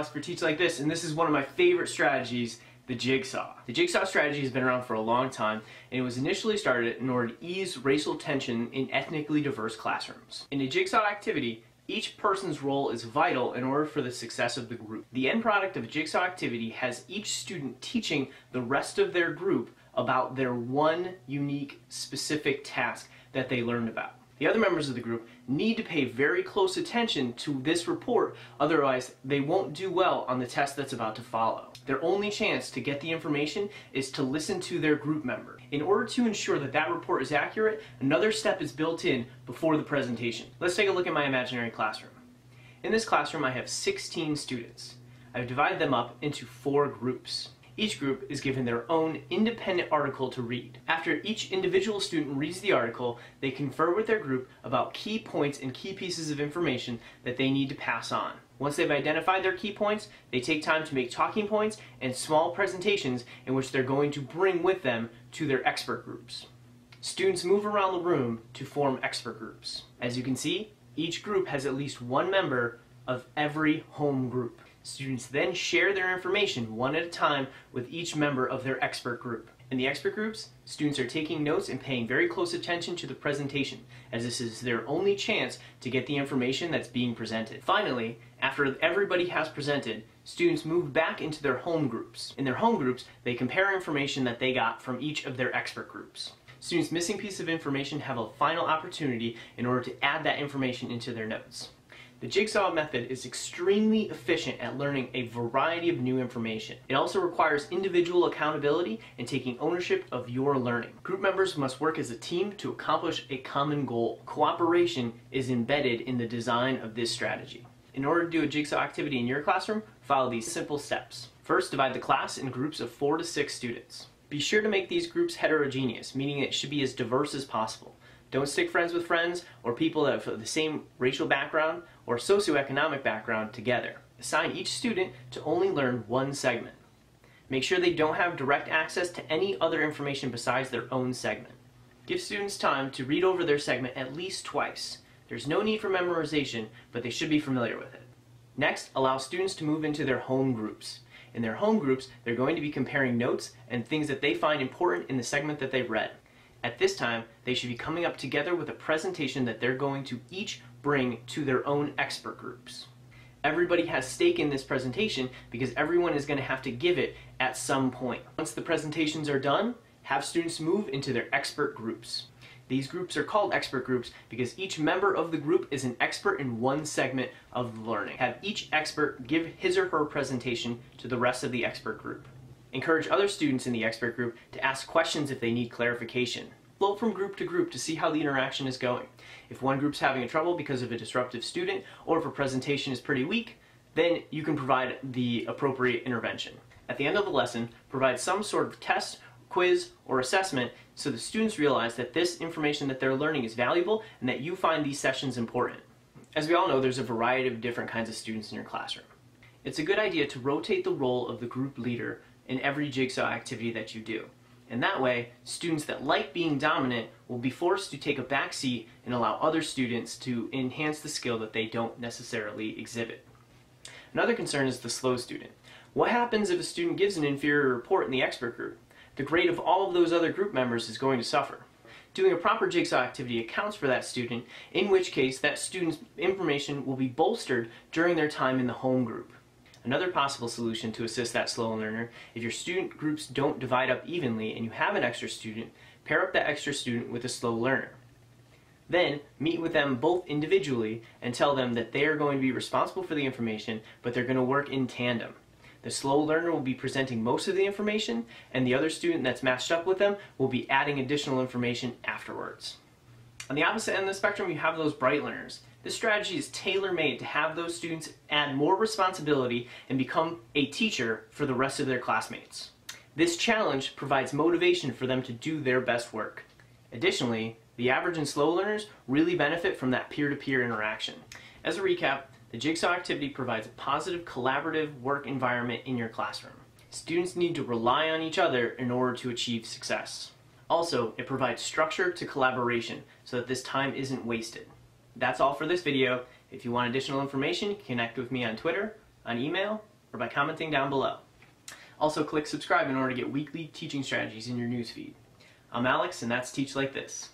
for Teach Like This, and this is one of my favorite strategies, the jigsaw. The jigsaw strategy has been around for a long time, and it was initially started in order to ease racial tension in ethnically diverse classrooms. In a jigsaw activity, each person's role is vital in order for the success of the group. The end product of a jigsaw activity has each student teaching the rest of their group about their one unique specific task that they learned about. The other members of the group need to pay very close attention to this report, otherwise they won't do well on the test that's about to follow. Their only chance to get the information is to listen to their group member. In order to ensure that that report is accurate, another step is built in before the presentation. Let's take a look at my imaginary classroom. In this classroom I have 16 students. I've divided them up into 4 groups. Each group is given their own independent article to read. After each individual student reads the article, they confer with their group about key points and key pieces of information that they need to pass on. Once they've identified their key points, they take time to make talking points and small presentations in which they're going to bring with them to their expert groups. Students move around the room to form expert groups. As you can see, each group has at least one member of every home group. Students then share their information one at a time with each member of their expert group. In the expert groups, students are taking notes and paying very close attention to the presentation, as this is their only chance to get the information that's being presented. Finally, after everybody has presented, students move back into their home groups. In their home groups, they compare information that they got from each of their expert groups. Students missing piece of information have a final opportunity in order to add that information into their notes. The jigsaw method is extremely efficient at learning a variety of new information. It also requires individual accountability and taking ownership of your learning. Group members must work as a team to accomplish a common goal. Cooperation is embedded in the design of this strategy. In order to do a jigsaw activity in your classroom, follow these simple steps. First, divide the class in groups of 4 to 6 students. Be sure to make these groups heterogeneous, meaning it should be as diverse as possible. Don't stick friends with friends or people that have the same racial background or socioeconomic background together. Assign each student to only learn one segment. Make sure they don't have direct access to any other information besides their own segment. Give students time to read over their segment at least twice. There's no need for memorization, but they should be familiar with it. Next, allow students to move into their home groups. In their home groups, they're going to be comparing notes and things that they find important in the segment that they've read. At this time, they should be coming up together with a presentation that they're going to each bring to their own expert groups. Everybody has stake in this presentation because everyone is going to have to give it at some point. Once the presentations are done, have students move into their expert groups. These groups are called expert groups because each member of the group is an expert in one segment of learning. Have each expert give his or her presentation to the rest of the expert group. Encourage other students in the expert group to ask questions if they need clarification. Float from group to group to see how the interaction is going. If one group's having trouble because of a disruptive student, or if a presentation is pretty weak, then you can provide the appropriate intervention. At the end of the lesson, provide some sort of test, quiz, or assessment so the students realize that this information that they're learning is valuable and that you find these sessions important. As we all know, there's a variety of different kinds of students in your classroom. It's a good idea to rotate the role of the group leader in every jigsaw activity that you do. And that way, students that like being dominant will be forced to take a back seat and allow other students to enhance the skill that they don't necessarily exhibit. Another concern is the slow student. What happens if a student gives an inferior report in the expert group? The grade of all of those other group members is going to suffer. Doing a proper jigsaw activity accounts for that student, in which case that student's information will be bolstered during their time in the home group. Another possible solution to assist that slow learner, if your student groups don't divide up evenly and you have an extra student, pair up that extra student with a slow learner. Then, meet with them both individually and tell them that they are going to be responsible for the information, but they're going to work in tandem. The slow learner will be presenting most of the information, and the other student that's matched up with them will be adding additional information afterwards. On the opposite end of the spectrum, you have those bright learners. This strategy is tailor-made to have those students add more responsibility and become a teacher for the rest of their classmates. This challenge provides motivation for them to do their best work. Additionally, the average and slow learners really benefit from that peer-to-peer interaction. As a recap, the jigsaw activity provides a positive collaborative work environment in your classroom. Students need to rely on each other in order to achieve success. Also, it provides structure to collaboration so that this time isn't wasted. That's all for this video. If you want additional information, connect with me on Twitter, on email, or by commenting down below. Also, click subscribe in order to get weekly teaching strategies in your newsfeed. I'm Alex, and that's Teach Like This.